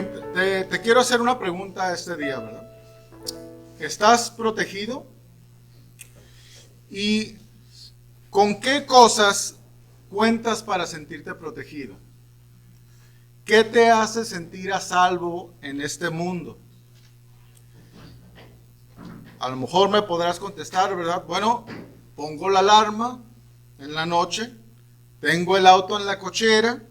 bien, te quiero hacer una pregunta este día, ¿verdad? ¿Estás protegido? ¿Y con qué cosas cuentas para sentirte protegido? ¿Qué te hace sentir a salvo en este mundo? A lo mejor me podrás contestar, ¿verdad? Bueno, pongo la alarma en la noche, tengo el auto en la cochera,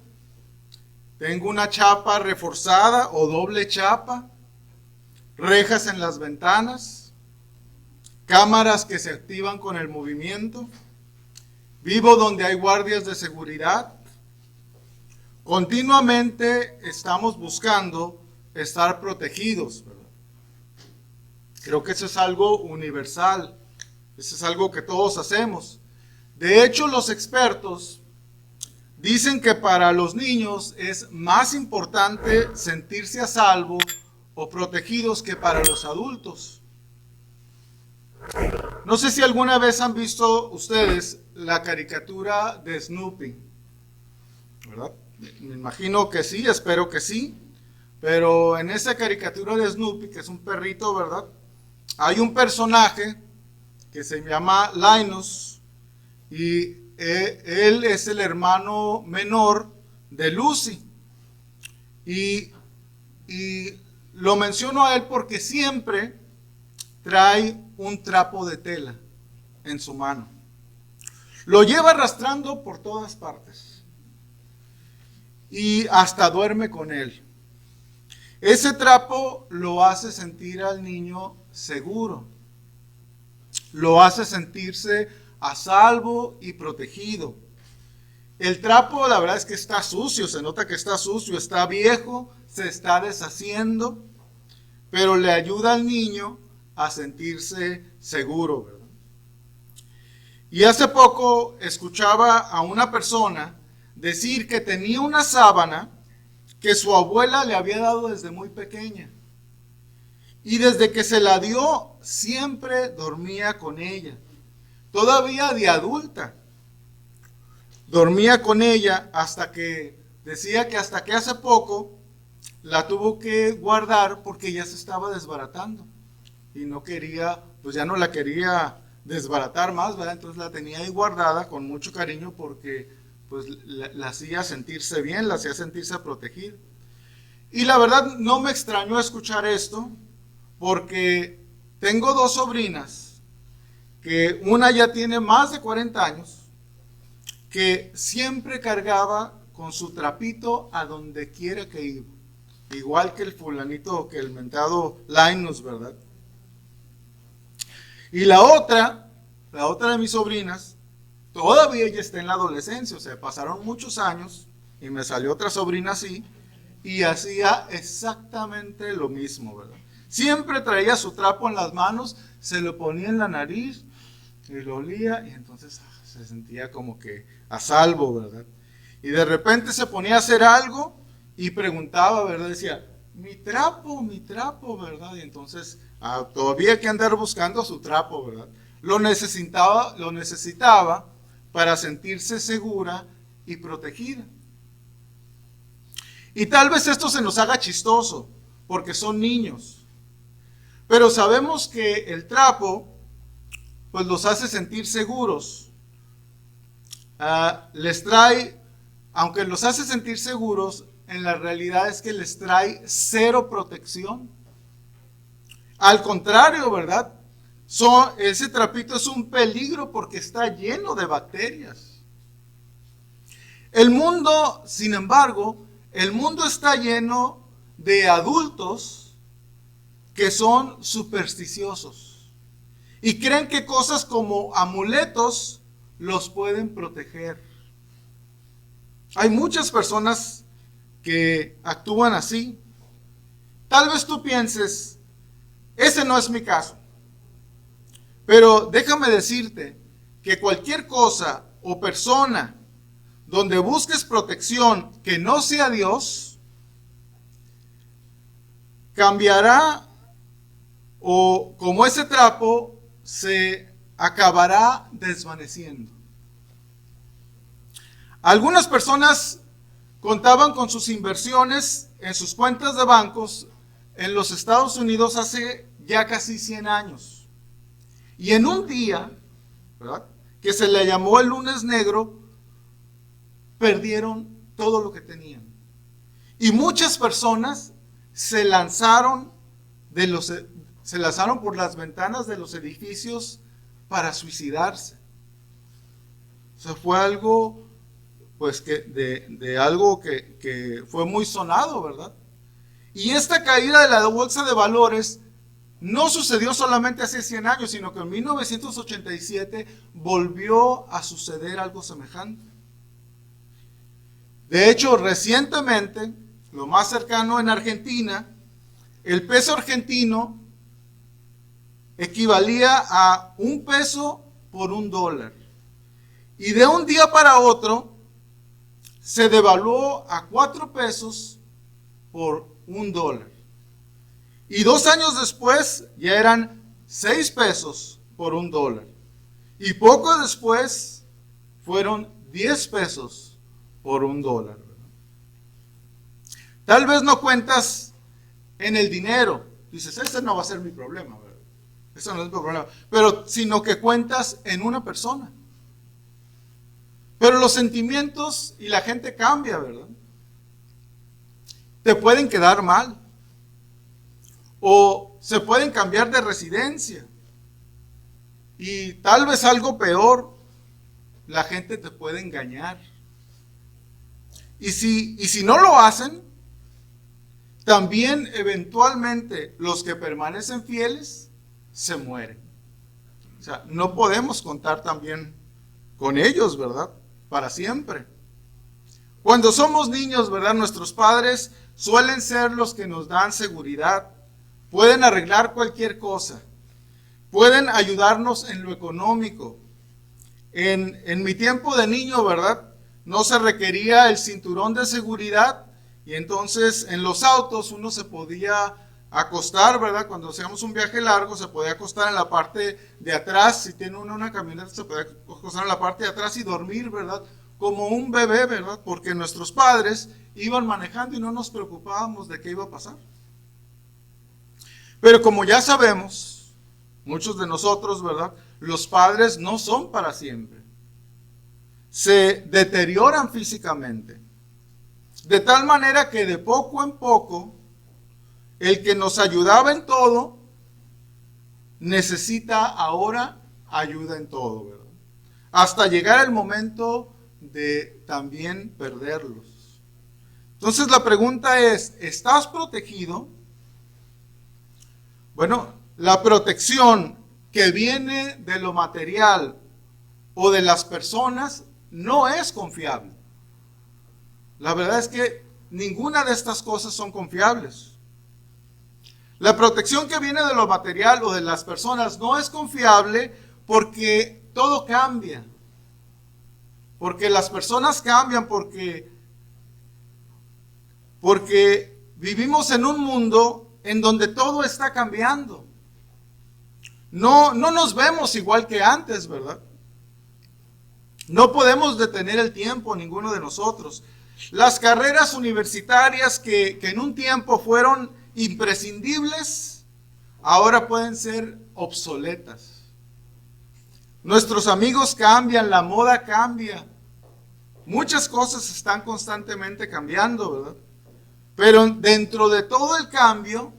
tengo una chapa reforzada o doble chapa, rejas en las ventanas, cámaras que se activan con el movimiento, vivo donde hay guardias de seguridad. Continuamente estamos buscando estar protegidos, ¿verdad? Creo que eso es algo universal, eso es algo que todos hacemos. De hecho, los expertos dicen que para los niños es más importante sentirse a salvo o protegidos que para los adultos. No sé si alguna vez han visto ustedes la caricatura de Snoopy, ¿verdad? Me imagino que sí, espero que sí. Pero en esa caricatura de Snoopy, que es un perrito, ¿verdad? Hay un personaje que se llama Linus y él es el hermano menor de Lucy. Y lo menciono a él porque siempre trae un trapo de tela en su mano. Lo lleva arrastrando por todas partes. Y hasta duerme con él. Ese trapo lo hace sentir al niño seguro. Lo hace sentirse a salvo y protegido. El trapo, la verdad es que está sucio, se nota que está sucio, está viejo, se está deshaciendo, pero le ayuda al niño a sentirse seguro, ¿verdad? Y hace poco escuchaba a una persona decir que tenía una sábana que su abuela le había dado desde muy pequeña. Y desde que se la dio, siempre dormía con ella. Todavía de adulta, dormía con ella hasta que, decía que hasta que hace poco la tuvo que guardar porque ya se estaba desbaratando. Y no quería, pues ya no la quería desbaratar más, ¿verdad? Entonces la tenía ahí guardada con mucho cariño porque pues la hacía sentirse bien, la hacía sentirse protegida. Y la verdad no me extrañó escuchar esto porque tengo dos sobrinas, que una ya tiene más de 40 años, que siempre cargaba con su trapito a donde quiera que iba. Igual que el fulanito, que el mentado Linus, ¿verdad? Y la otra de mis sobrinas, todavía ella está en la adolescencia, o sea, pasaron muchos años y me salió otra sobrina así y hacía exactamente lo mismo, ¿verdad? Siempre traía su trapo en las manos, se lo ponía en la nariz y lo olía y entonces se sentía como que a salvo, ¿verdad? Y de repente se ponía a hacer algo y preguntaba, ¿verdad? Decía, mi trapo, ¿verdad? Y entonces todavía hay que andar buscando su trapo, ¿verdad? Lo necesitaba para sentirse segura y protegida. Y tal vez esto se nos haga chistoso, porque son niños. Pero sabemos que el trapo, pues los hace sentir seguros. Les trae, aunque los hace sentir seguros, en la realidad es que les trae cero protección. Al contrario, ¿verdad? Ese trapito es un peligro porque está lleno de bacterias. El mundo, sin embargo, el mundo está lleno de adultos que son supersticiosos y creen que cosas como amuletos los pueden proteger. Hay muchas personas que actúan así. Tal vez tú pienses, ese no es mi caso. Pero déjame decirte que cualquier cosa o persona donde busques protección que no sea Dios, cambiará o como ese trapo se acabará desvaneciendo. Algunas personas contaban con sus inversiones en sus cuentas de bancos en los Estados Unidos hace ya casi 100 años. Y en un día, ¿verdad?, que se le llamó el lunes negro, perdieron todo lo que tenían. Y muchas personas se lanzaron por las ventanas de los edificios para suicidarse. O sea, fue algo, pues, de algo que fue muy sonado, ¿verdad? Y esta caída de la bolsa de valores no sucedió solamente hace 100 años, sino que en 1987 volvió a suceder algo semejante. De hecho, recientemente, lo más cercano en Argentina, el peso argentino equivalía a $1 por $1. Y de un día para otro se devaluó a 4 pesos por $1. Y 2 años después ya eran 6 pesos por $1. Y poco después fueron 10 pesos por $1. Tal vez no cuentas en el dinero. Dices, ese no va a ser mi problema, ¿verdad? Eso no es mi problema. Pero sino que cuentas en una persona. Pero los sentimientos y la gente cambia, ¿verdad? Te pueden quedar mal. O se pueden cambiar de residencia. Y tal vez algo peor, la gente te puede engañar. Y si no lo hacen, también eventualmente los que permanecen fieles se mueren. O sea, no podemos contar también con ellos, ¿verdad? Para siempre. Cuando somos niños, ¿verdad?, nuestros padres suelen ser los que nos dan seguridad. Pueden arreglar cualquier cosa. Pueden ayudarnos en lo económico. En mi tiempo de niño, ¿verdad?, no se requería el cinturón de seguridad y entonces en los autos uno se podía acostar, ¿verdad? Cuando hacíamos un viaje largo se podía acostar en la parte de atrás. Si tiene uno una camioneta se podía acostar en la parte de atrás y dormir, ¿verdad?, como un bebé, ¿verdad? Porque nuestros padres iban manejando y no nos preocupábamos de qué iba a pasar. Pero como ya sabemos, muchos de nosotros, ¿verdad?, los padres no son para siempre. Se deterioran físicamente. De tal manera que de poco en poco, el que nos ayudaba en todo, necesita ahora ayuda en todo, ¿verdad? Hasta llegar el momento de también perderlos. Entonces la pregunta es, ¿estás protegido? Bueno, la protección que viene de lo material o de las personas no es confiable. La verdad es que ninguna de estas cosas son confiables. La protección que viene de lo material o de las personas no es confiable porque todo cambia. Porque las personas cambian, porque vivimos en un mundo en donde todo está cambiando. No nos vemos igual que antes, ¿verdad? No podemos detener el tiempo, ninguno de nosotros. Las carreras universitarias que en un tiempo fueron imprescindibles, ahora pueden ser obsoletas. Nuestros amigos cambian, la moda cambia. Muchas cosas están constantemente cambiando, ¿verdad? Pero dentro de todo el cambio,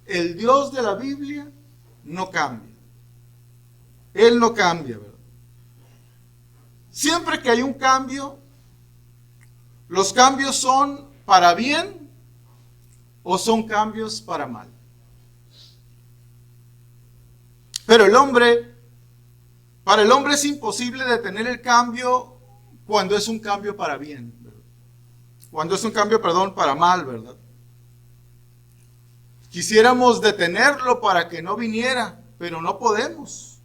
el Dios de la Biblia no cambia. Él no cambia, ¿verdad? Siempre que hay un cambio, los cambios son para bien o son cambios para mal. Pero para el hombre es imposible detener el cambio cuando es un cambio para bien, ¿verdad? Cuando es un cambio, para mal, ¿verdad? Quisiéramos detenerlo para que no viniera, pero no podemos.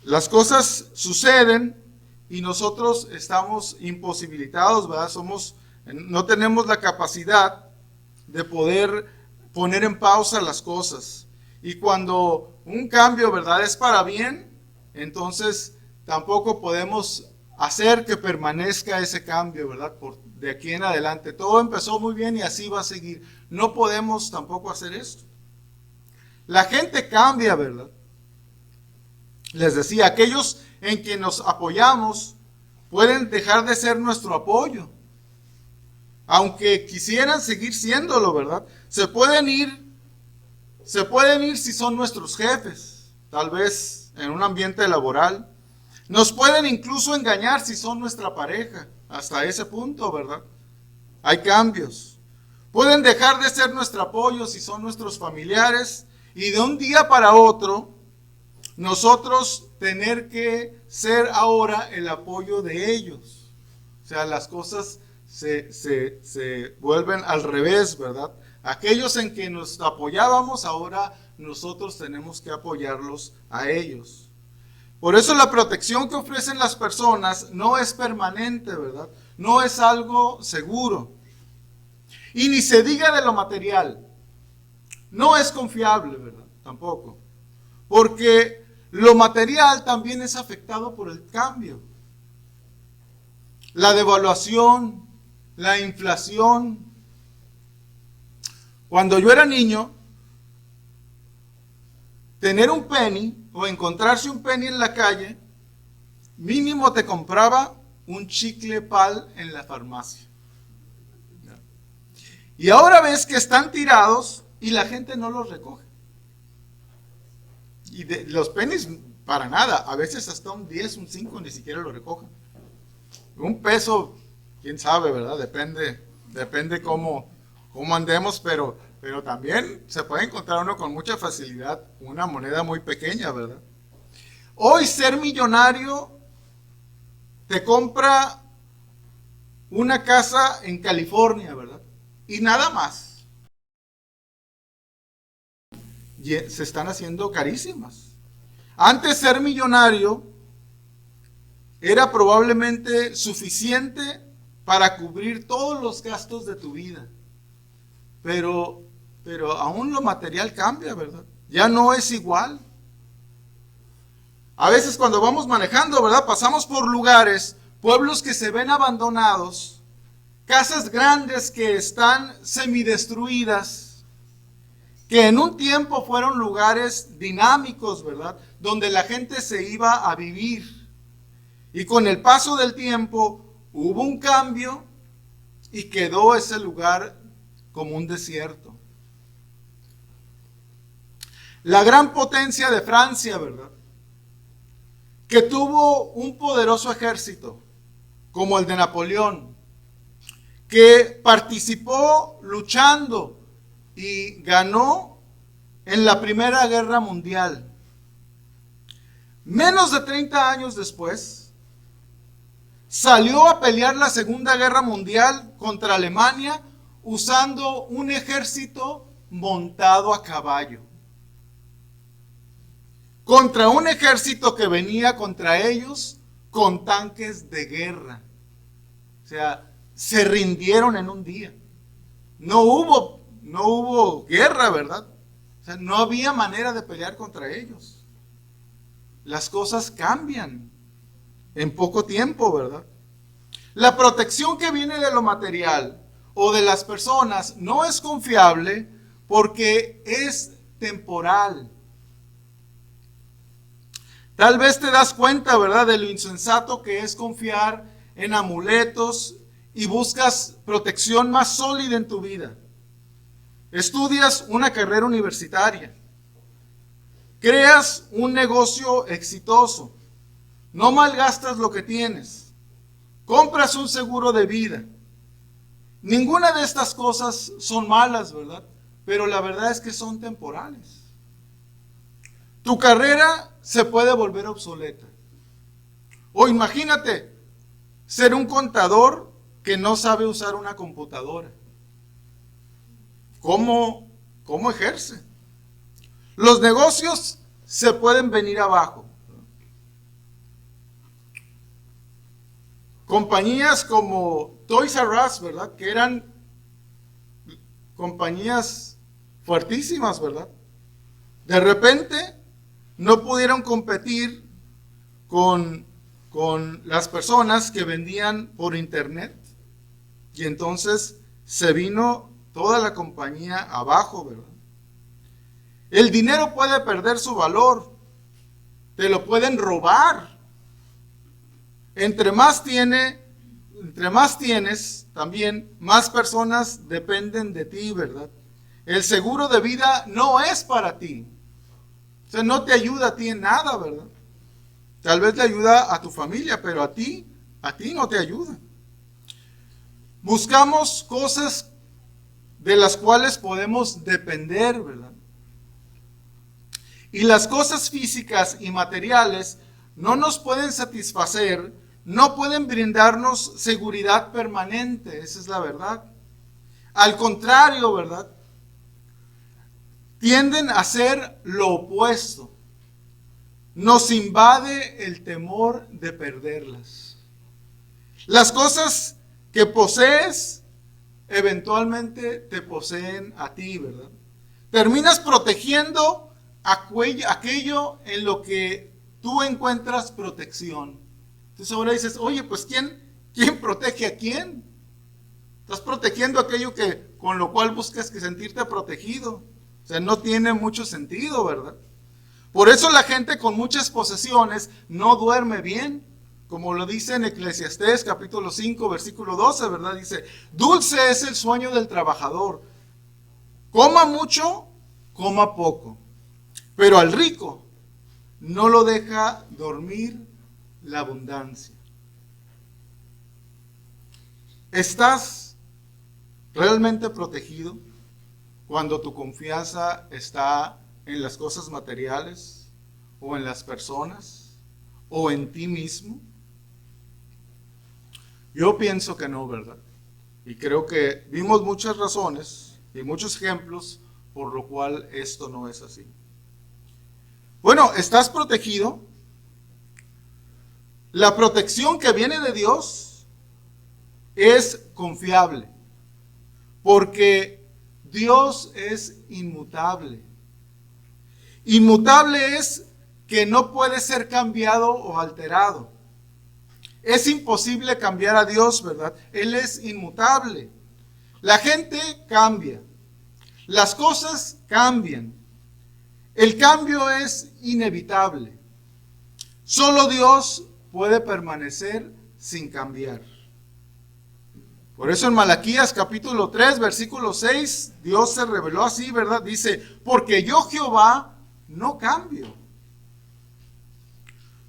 Las cosas suceden y nosotros estamos imposibilitados, ¿verdad? No tenemos la capacidad de poder poner en pausa las cosas. Y cuando un cambio, ¿verdad?, es para bien, entonces tampoco podemos hacer que permanezca ese cambio, ¿verdad? De aquí en adelante. Todo empezó muy bien y así va a seguir. No podemos tampoco hacer esto. La gente cambia, ¿verdad? Les decía, aquellos en quien nos apoyamos pueden dejar de ser nuestro apoyo. Aunque quisieran seguir siéndolo, ¿verdad? Se pueden ir si son nuestros jefes, tal vez en un ambiente laboral. Nos pueden incluso engañar si son nuestra pareja, hasta ese punto, ¿verdad? Hay cambios. Pueden dejar de ser nuestro apoyo si son nuestros familiares y de un día para otro nosotros tener que ser ahora el apoyo de ellos. O sea, las cosas se vuelven al revés, ¿verdad? Aquellos en que nos apoyábamos, ahora nosotros tenemos que apoyarlos a ellos. Por eso la protección que ofrecen las personas no es permanente, ¿verdad? No es algo seguro. Y ni se diga de lo material. No es confiable, ¿verdad? Tampoco. Porque lo material también es afectado por el cambio. La devaluación, la inflación. Cuando yo era niño, tener un penny o encontrarse un penny en la calle, mínimo te compraba un chicle pal en la farmacia. Y ahora ves que están tirados y la gente no los recoge. Y los pennies para nada, a veces hasta un 10, un 5 ni siquiera lo recogen. Un peso, quién sabe, ¿verdad? Depende cómo andemos, pero también se puede encontrar uno con mucha facilidad una moneda muy pequeña, ¿verdad? Hoy ser millonario te compra una casa en California, ¿verdad? Y nada más. Se están haciendo carísimas. Antes ser millonario era probablemente suficiente para cubrir todos los gastos de tu vida. Pero aún lo material cambia, ¿verdad? Ya no es igual. A veces cuando vamos manejando, ¿verdad? Pasamos por lugares, pueblos que se ven abandonados, casas grandes que están semidestruidas, que en un tiempo fueron lugares dinámicos, ¿verdad? Donde la gente se iba a vivir. Y con el paso del tiempo hubo un cambio y quedó ese lugar como un desierto. La gran potencia de Francia, ¿verdad? Que tuvo un poderoso ejército, como el de Napoleón, que participó luchando y ganó en la Primera Guerra Mundial. Menos de 30 años después, salió a pelear la Segunda Guerra Mundial contra Alemania usando un ejército montado a caballo. Contra un ejército que venía contra ellos con tanques de guerra. O sea, se rindieron en un día. No hubo guerra, ¿verdad? O sea, no había manera de pelear contra ellos. Las cosas cambian en poco tiempo, ¿verdad? La protección que viene de lo material o de las personas no es confiable porque es temporal. Tal vez te das cuenta, ¿verdad?, de lo insensato que es confiar en amuletos y buscas protección más sólida en tu vida. Estudias una carrera universitaria. Creas un negocio exitoso. No malgastas lo que tienes. Compras un seguro de vida. Ninguna de estas cosas son malas, ¿verdad? Pero la verdad es que son temporales. Tu carrera se puede volver obsoleta. O imagínate ser un contador que no sabe usar una computadora. ¿Cómo ejerce? Los negocios se pueden venir abajo. Compañías como Toys R Us, ¿verdad? Que eran compañías fuertísimas, ¿verdad? De repente no pudieron competir con con las personas que vendían por internet. Y entonces se vino toda la compañía abajo, ¿verdad? El dinero puede perder su valor. Te lo pueden robar. Entre más tienes, también más personas dependen de ti, ¿verdad? El seguro de vida no es para ti. O sea, no te ayuda a ti en nada, ¿verdad? Tal vez le ayuda a tu familia, pero a ti no te ayuda. Buscamos cosas de las cuales podemos depender, ¿verdad? Y las cosas físicas y materiales no nos pueden satisfacer, no pueden brindarnos seguridad permanente, esa es la verdad. Al contrario, ¿verdad? Tienden a ser lo opuesto. Nos invade el temor de perderlas. Las cosas que posees eventualmente te poseen a ti, ¿verdad? Terminas protegiendo aquello en lo que tú encuentras protección. Entonces ahora dices, oye, pues ¿quién protege a quién? Estás protegiendo aquello con lo cual buscas que sentirte protegido. O sea, no tiene mucho sentido, ¿verdad? Por eso la gente con muchas posesiones no duerme bien. Como lo dice en Eclesiastés capítulo 5, versículo 12, ¿verdad? Dice, dulce es el sueño del trabajador. Coma mucho, coma poco. Pero al rico no lo deja dormir la abundancia. ¿Estás realmente protegido cuando tu confianza está en las cosas materiales o en las personas o en ti mismo? Yo pienso que no, ¿verdad? Y creo que vimos muchas razones y muchos ejemplos por lo cual esto no es así. Bueno, ¿estás protegido? La protección que viene de Dios es confiable, porque Dios es inmutable. Inmutable es que no puede ser cambiado o alterado. Es imposible cambiar a Dios, ¿verdad? Él es inmutable. La gente cambia. Las cosas cambian. El cambio es inevitable. Solo Dios puede permanecer sin cambiar. Por eso en Malaquías capítulo 3, versículo 6, Dios se reveló así, ¿verdad? Dice, porque yo Jehová no cambio.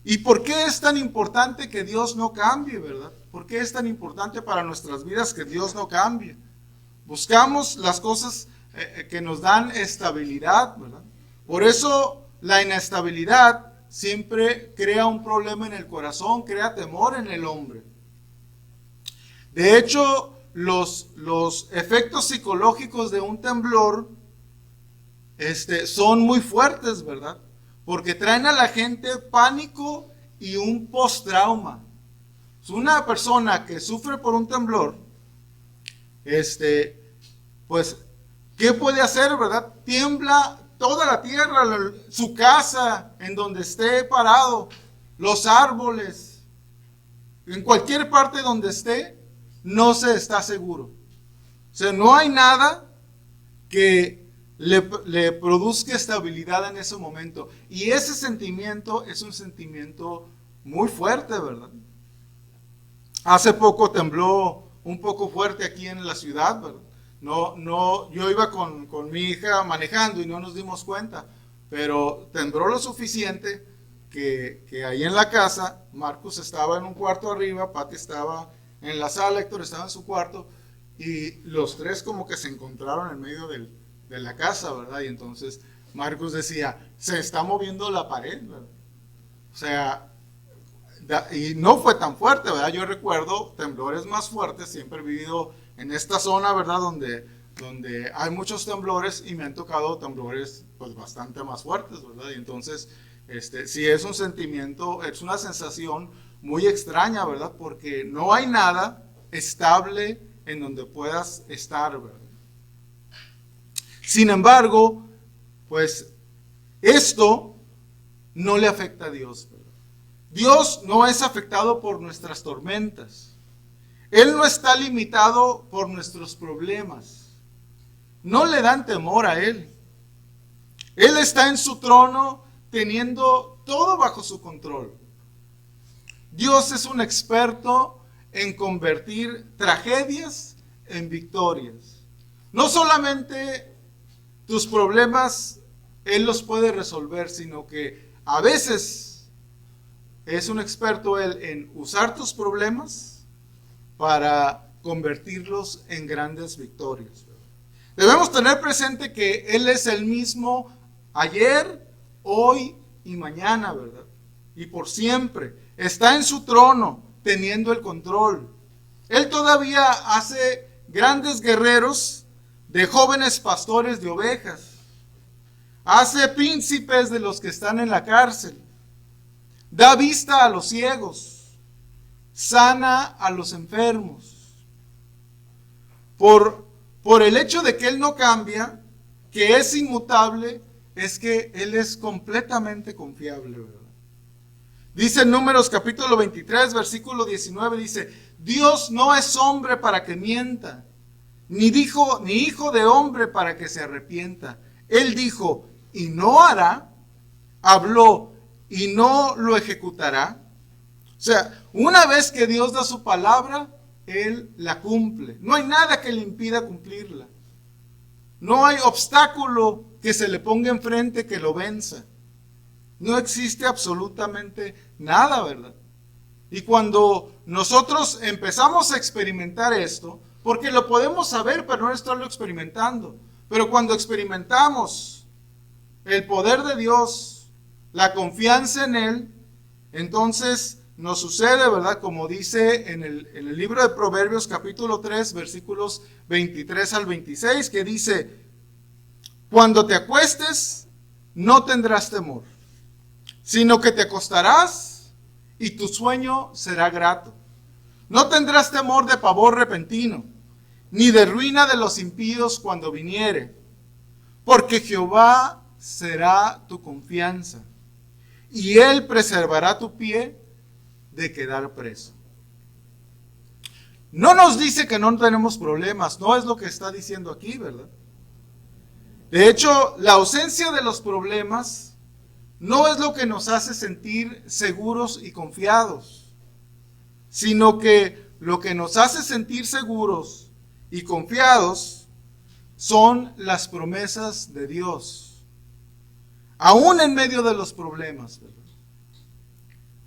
¿Y por qué es tan importante que Dios no cambie, verdad? ¿Por qué es tan importante para nuestras vidas que Dios no cambie? Buscamos las cosas que nos dan estabilidad, ¿verdad? Por eso la inestabilidad siempre crea un problema en el corazón, crea temor en el hombre. De hecho, los efectos psicológicos de un temblor son muy fuertes, ¿verdad? Porque traen a la gente pánico y un post-trauma. Una persona que sufre por un temblor, pues, ¿qué puede hacer, verdad? Tiembla toda la tierra, su casa, en donde esté parado, los árboles, en cualquier parte donde esté, no se está seguro. O sea, no hay nada que le produzca estabilidad en ese momento. Y ese sentimiento es un sentimiento muy fuerte, ¿verdad? Hace poco tembló un poco fuerte aquí en la ciudad, ¿verdad? Yo iba con mi hija manejando y no nos dimos cuenta, pero tembló lo suficiente que ahí en la casa, Marcus estaba en un cuarto arriba, Pati estaba en la sala, Héctor estaba en su cuarto, y los tres como que se encontraron en medio de la casa, ¿verdad? Y entonces Marcus decía, se está moviendo la pared, ¿verdad? O sea, y no fue tan fuerte, ¿verdad? Yo recuerdo temblores más fuertes, siempre he vivido en esta zona, ¿verdad? Donde hay muchos temblores y me han tocado temblores pues bastante más fuertes, ¿verdad? Y entonces, sí es un sentimiento, es una sensación muy extraña, ¿verdad? Porque no hay nada estable en donde puedas estar, ¿verdad? Sin embargo, pues esto no le afecta a Dios, ¿verdad? Dios no es afectado por nuestras tormentas. Él no está limitado por nuestros problemas. No le dan temor a Él. Él está en su trono teniendo todo bajo su control. Dios es un experto en convertir tragedias en victorias. No solamente tus problemas Él los puede resolver, sino que a veces es un experto Él en usar tus problemas para convertirlos en grandes victorias. Debemos tener presente que Él es el mismo ayer, hoy y mañana, ¿verdad? Y por siempre. Está en su trono, teniendo el control. Él todavía hace grandes guerreros de jóvenes pastores de ovejas. Hace príncipes de los que están en la cárcel. Da vista a los ciegos. Sana a los enfermos. Por el hecho de que Él no cambia, que es inmutable, es que Él es completamente confiable, ¿verdad? Dice en Números capítulo 23, versículo 19, dice: Dios no es hombre para que mienta, ni hijo de hombre para que se arrepienta. Él dijo, y no hará, habló, y no lo ejecutará. O sea, una vez que Dios da su palabra, Él la cumple. No hay nada que le impida cumplirla. No hay obstáculo que se le ponga enfrente que lo venza. No existe absolutamente nada, ¿verdad? Y cuando nosotros empezamos a experimentar esto, porque lo podemos saber, pero no estarlo experimentando. Pero cuando experimentamos el poder de Dios, la confianza en Él, entonces nos sucede, ¿verdad? Como dice en el libro de Proverbios capítulo 3, versículos 23 al 26, que dice: cuando te acuestes, no tendrás temor, sino que te acostarás y tu sueño será grato. No tendrás temor de pavor repentino, ni de ruina de los impíos cuando viniere, porque Jehová será tu confianza, y Él preservará tu pie de quedar preso. No nos dice que no tenemos problemas, no es lo que está diciendo aquí, ¿verdad? De hecho, la ausencia de los problemas no es lo que nos hace sentir seguros y confiados, sino que lo que nos hace sentir seguros y confiados son las promesas de Dios, aún en medio de los problemas, ¿verdad?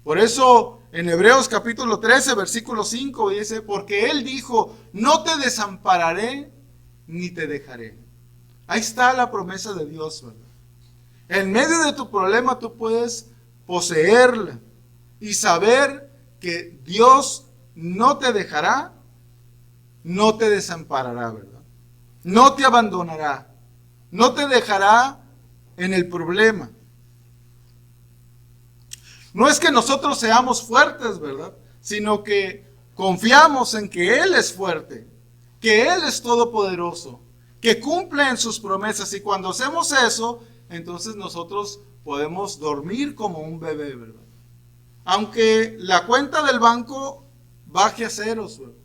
Por eso en Hebreos capítulo 13, versículo 5 dice: porque Él dijo, no te desampararé ni te dejaré. Ahí está la promesa de Dios, ¿verdad? En medio de tu problema tú puedes poseerla y saber que Dios no te dejará, no te desamparará, ¿verdad? No te abandonará, no te dejará en el problema. No es que nosotros seamos fuertes, ¿verdad? Sino que confiamos en que Él es fuerte, que Él es todopoderoso, que cumple en sus promesas, y cuando hacemos eso, entonces nosotros podemos dormir como un bebé, ¿verdad? Aunque la cuenta del banco baje a ceros, ¿verdad?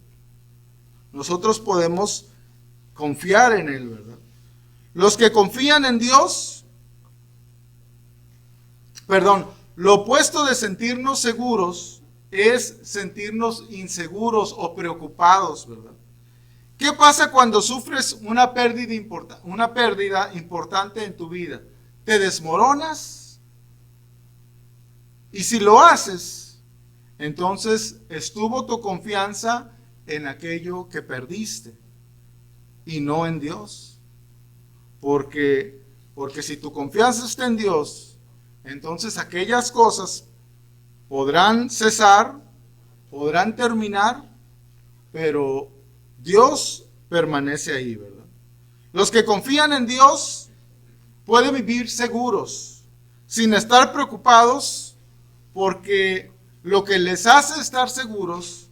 Nosotros podemos confiar en Él, ¿verdad? Los que confían en Dios, lo opuesto de sentirnos seguros es sentirnos inseguros o preocupados, ¿verdad? ¿Qué pasa cuando sufres una pérdida importante en tu vida? ¿Te desmoronas? Y si lo haces, entonces estuvo tu confianza en aquello que perdiste y no en Dios. Porque si tu confianza está en Dios, entonces aquellas cosas podrán cesar, podrán terminar, pero Dios permanece ahí, ¿verdad? Los que confían en Dios pueden vivir seguros, sin estar preocupados, porque lo que les hace estar seguros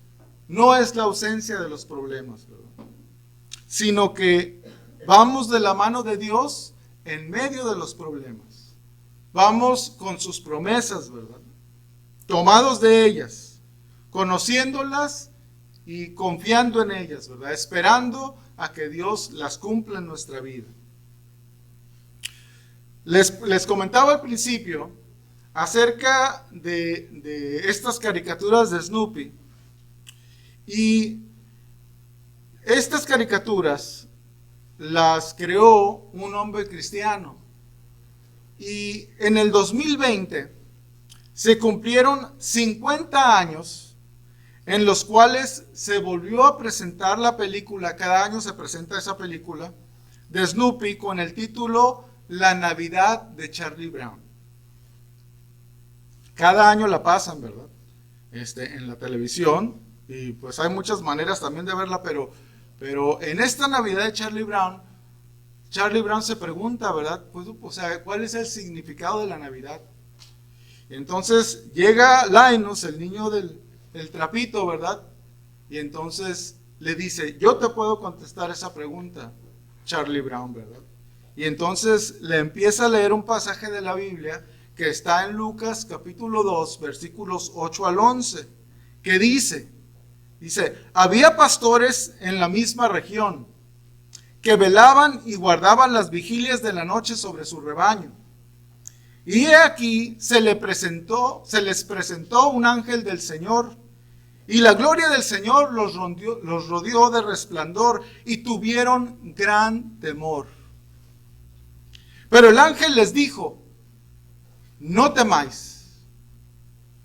no es la ausencia de los problemas, ¿verdad? Sino que vamos de la mano de Dios en medio de los problemas. Vamos con sus promesas, ¿verdad? tomados de ellas, conociéndolas y confiando en ellas, ¿verdad? Esperando a que Dios las cumpla en nuestra vida. Les comentaba al principio acerca de estas caricaturas de Snoopy. Y estas caricaturas las creó un hombre cristiano. Y en el 2020 se cumplieron 50 años en los cuales se volvió a presentar la película. Cada año se presenta esa película de Snoopy con el título La Navidad de Charlie Brown. Cada año la pasan, ¿verdad? En la televisión, y pues hay muchas maneras también de verla, pero en esta Navidad de Charlie Brown se pregunta, ¿verdad? Pues, o sea, ¿cuál es el significado de la Navidad? Entonces llega Linus, el niño del trapito, ¿verdad? Y entonces le dice, yo te puedo contestar esa pregunta, Charlie Brown, ¿verdad? Y entonces le empieza a leer un pasaje de la Biblia que está en Lucas capítulo 2, versículos 8 al 11, que dice, había pastores en la misma región que velaban y guardaban las vigilias de la noche sobre su rebaño. Y he aquí se les presentó un ángel del Señor, y la gloria del Señor los rodeó de resplandor, y tuvieron gran temor. Pero el ángel les dijo, no temáis,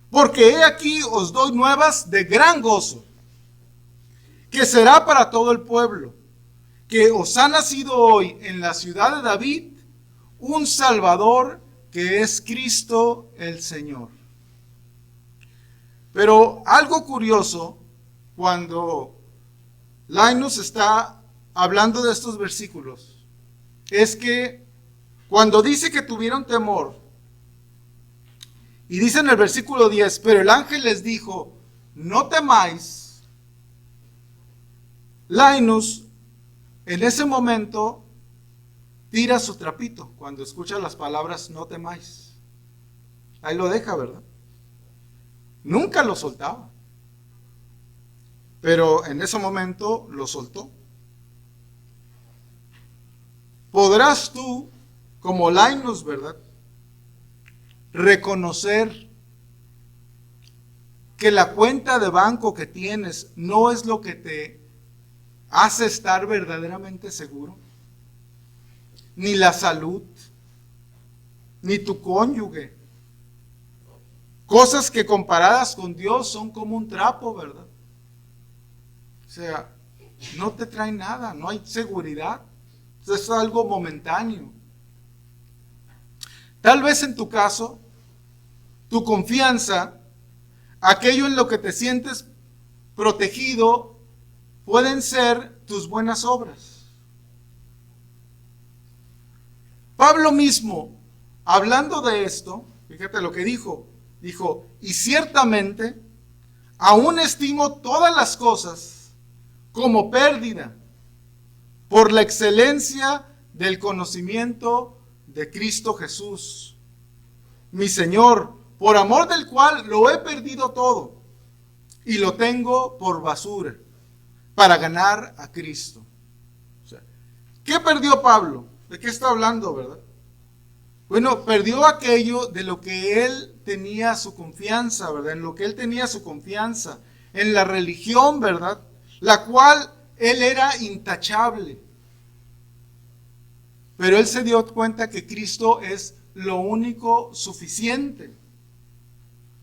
porque he aquí os doy nuevas de gran gozo, que será para todo el pueblo, que os ha nacido hoy en la ciudad de David un Salvador, que es Cristo el Señor. Pero algo curioso, cuando Linus está hablando de estos versículos, es que cuando dice que tuvieron temor, y dice en el versículo 10, pero el ángel les dijo, no temáis, Linus en ese momento tira su trapito cuando escucha las palabras no temáis. Ahí lo deja, ¿verdad? Nunca lo soltaba, pero en ese momento lo soltó. Podrás tú, como Linus, ¿verdad?, reconocer que la cuenta de banco que tienes no es lo que te hace estar verdaderamente seguro, ni la salud, ni tu cónyuge. Cosas que comparadas con Dios son como un trapo, ¿verdad? O sea, no te traen nada, no hay seguridad. Es algo momentáneo. Tal vez en tu caso, tu confianza, aquello en lo que te sientes protegido, pueden ser tus buenas obras. Pablo mismo, hablando de esto, fíjate lo que dijo, y ciertamente, aún estimo todas las cosas como pérdida por la excelencia del conocimiento de Cristo Jesús, mi Señor, por amor del cual lo he perdido todo y lo tengo por basura para ganar a Cristo. O sea, ¿qué perdió Pablo? ¿De qué está hablando, verdad? Bueno, perdió aquello de lo que él tenía su confianza, ¿verdad? En lo que él tenía su confianza, en la religión, ¿verdad? La cual él era intachable. Pero él se dio cuenta que Cristo es lo único suficiente.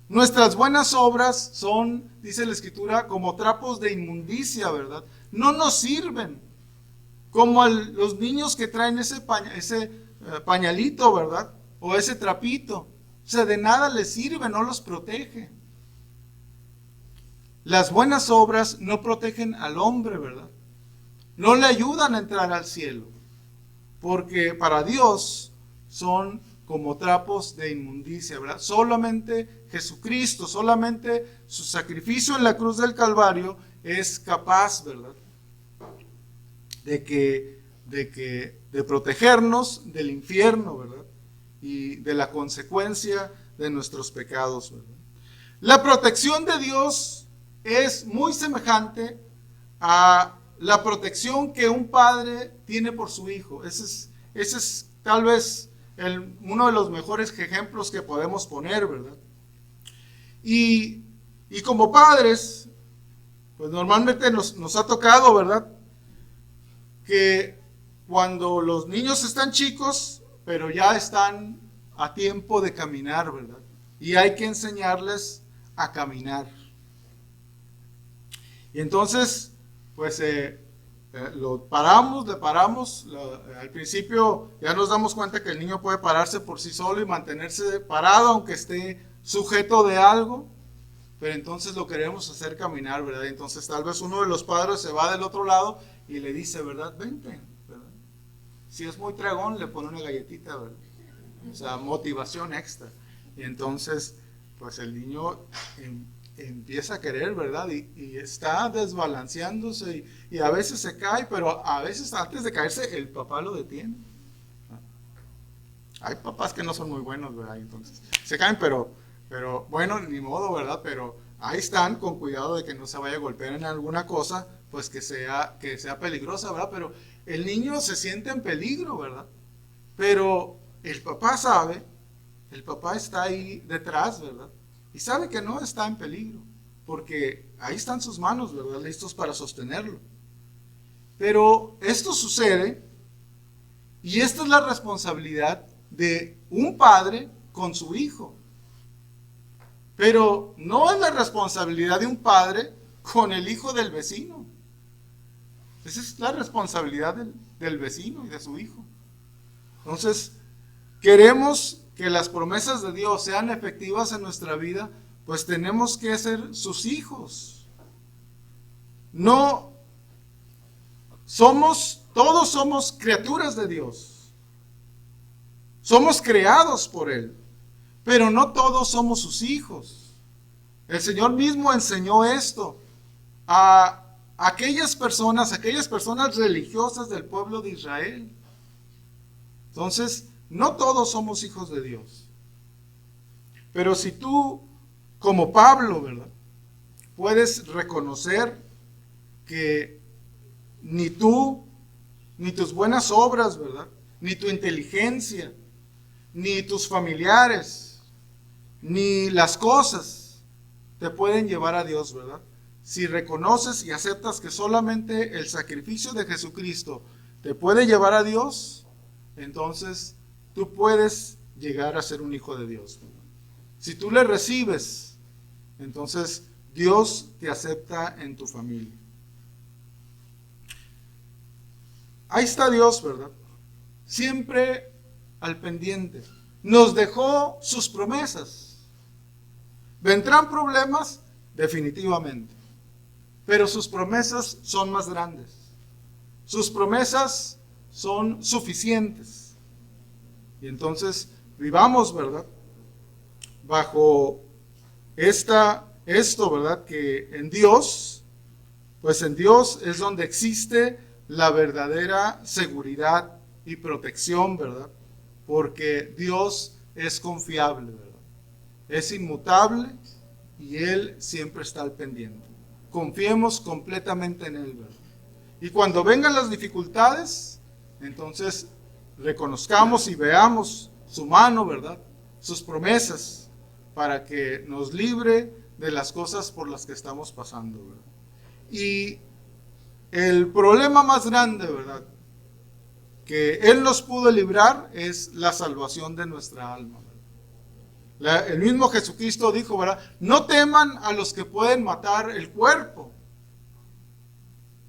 Nuestras buenas obras son, dice la Escritura, como trapos de inmundicia, ¿verdad? No nos sirven. Como los niños que traen ese pañalito, ¿verdad? O ese trapito. O sea, de nada les sirve, no los protege. Las buenas obras no protegen al hombre, ¿verdad? No le ayudan a entrar al cielo. Porque para Dios son como trapos de inmundicia, ¿verdad? Solamente Jesucristo, solamente su sacrificio en la cruz del Calvario es capaz, ¿verdad?, de protegernos del infierno, ¿verdad?, y de la consecuencia de nuestros pecados, ¿verdad? La protección de Dios es muy semejante a la protección que un padre tiene por su hijo. Ese es tal vez uno de los mejores ejemplos que podemos poner, ¿verdad? Y como padres, pues normalmente nos ha tocado, ¿verdad? Que cuando los niños están chicos, pero ya están a tiempo de caminar, ¿verdad? Y hay que enseñarles a caminar. Y entonces, pues le paramos. Al principio ya nos damos cuenta que el niño puede pararse por sí solo y mantenerse parado, aunque esté sujeto de algo. Pero entonces lo queremos hacer caminar, ¿verdad? Entonces tal vez uno de los padres se va del otro lado y le dice, ¿verdad? Vente, ¿verdad? Si es muy tragón, le pone una galletita, ¿verdad? O sea, motivación extra. Y entonces, pues el niño empieza a querer, ¿verdad? Y está desbalanceándose y a veces se cae, pero a veces antes de caerse el papá lo detiene. Hay papás que no son muy buenos, ¿verdad? Entonces se caen, pero bueno, ni modo, ¿verdad? Pero ahí están con cuidado de que no se vaya a golpear en alguna cosa, pues que sea peligrosa, ¿verdad? Pero el niño se siente en peligro, ¿verdad? Pero el papá sabe, el papá está ahí detrás, ¿verdad? Y sabe que no está en peligro, porque ahí están sus manos, ¿verdad? Listos para sostenerlo. Pero esto sucede, y esta es la responsabilidad de un padre con su hijo. Pero no es la responsabilidad de un padre con el hijo del vecino. Esa es la responsabilidad del vecino y de su hijo. Entonces, queremos que las promesas de Dios sean efectivas en nuestra vida, pues tenemos que ser sus hijos. No todos somos criaturas de Dios. Somos creados por Él, pero no todos somos sus hijos. El Señor mismo enseñó esto a aquellas personas religiosas del pueblo de Israel. Entonces, no todos somos hijos de Dios. Pero si tú, como Pablo, ¿verdad?, puedes reconocer que ni tú, ni tus buenas obras, ¿verdad?, ni tu inteligencia, ni tus familiares, ni las cosas te pueden llevar a Dios, ¿verdad? Si reconoces y aceptas que solamente el sacrificio de Jesucristo te puede llevar a Dios, entonces tú puedes llegar a ser un hijo de Dios, ¿verdad? Si tú le recibes, entonces Dios te acepta en tu familia. Ahí está Dios, ¿verdad? Siempre al pendiente. Nos dejó sus promesas. ¿Vendrán problemas? Definitivamente. Pero sus promesas son más grandes. Sus promesas son suficientes. Y entonces vivamos, ¿verdad?, bajo esto, ¿verdad?, que en Dios, pues en Dios es donde existe la verdadera seguridad y protección, ¿verdad? Porque Dios es confiable, ¿verdad? Es inmutable y Él siempre está al pendiente. Confiemos completamente en Él, ¿verdad? Y cuando vengan las dificultades, entonces reconozcamos y veamos su mano, ¿verdad?, sus promesas, para que nos libre de las cosas por las que estamos pasando, ¿verdad? Y el problema más grande, ¿verdad?, que Él nos pudo librar es la salvación de nuestra alma, ¿verdad? El mismo Jesucristo dijo, ¿verdad?, no teman a los que pueden matar el cuerpo.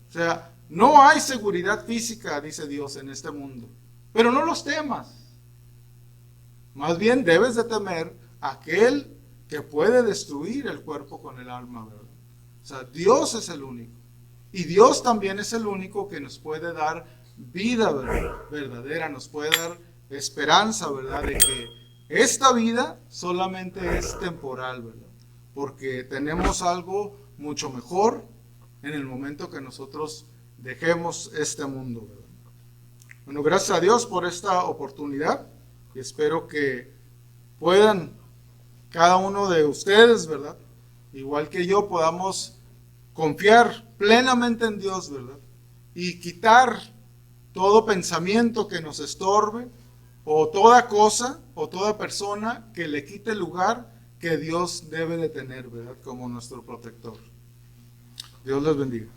O sea, no hay seguridad física, dice Dios, en este mundo. Pero no los temas. Más bien debes de temer a aquel que puede destruir el cuerpo con el alma, ¿verdad? O sea, Dios es el único. Y Dios también es el único que nos puede dar vida, ¿verdad?, verdadera, nos puede dar esperanza, ¿verdad?, de que esta vida solamente es temporal, ¿verdad? Porque tenemos algo mucho mejor en el momento que nosotros dejemos este mundo, ¿verdad? Bueno, gracias a Dios por esta oportunidad y espero que puedan cada uno de ustedes, ¿verdad? Igual que yo, podamos confiar plenamente en Dios, ¿verdad? Y quitar todo pensamiento que nos estorbe, o toda cosa, o toda persona que le quite el lugar que Dios debe de tener, ¿verdad? Como nuestro protector. Dios les bendiga.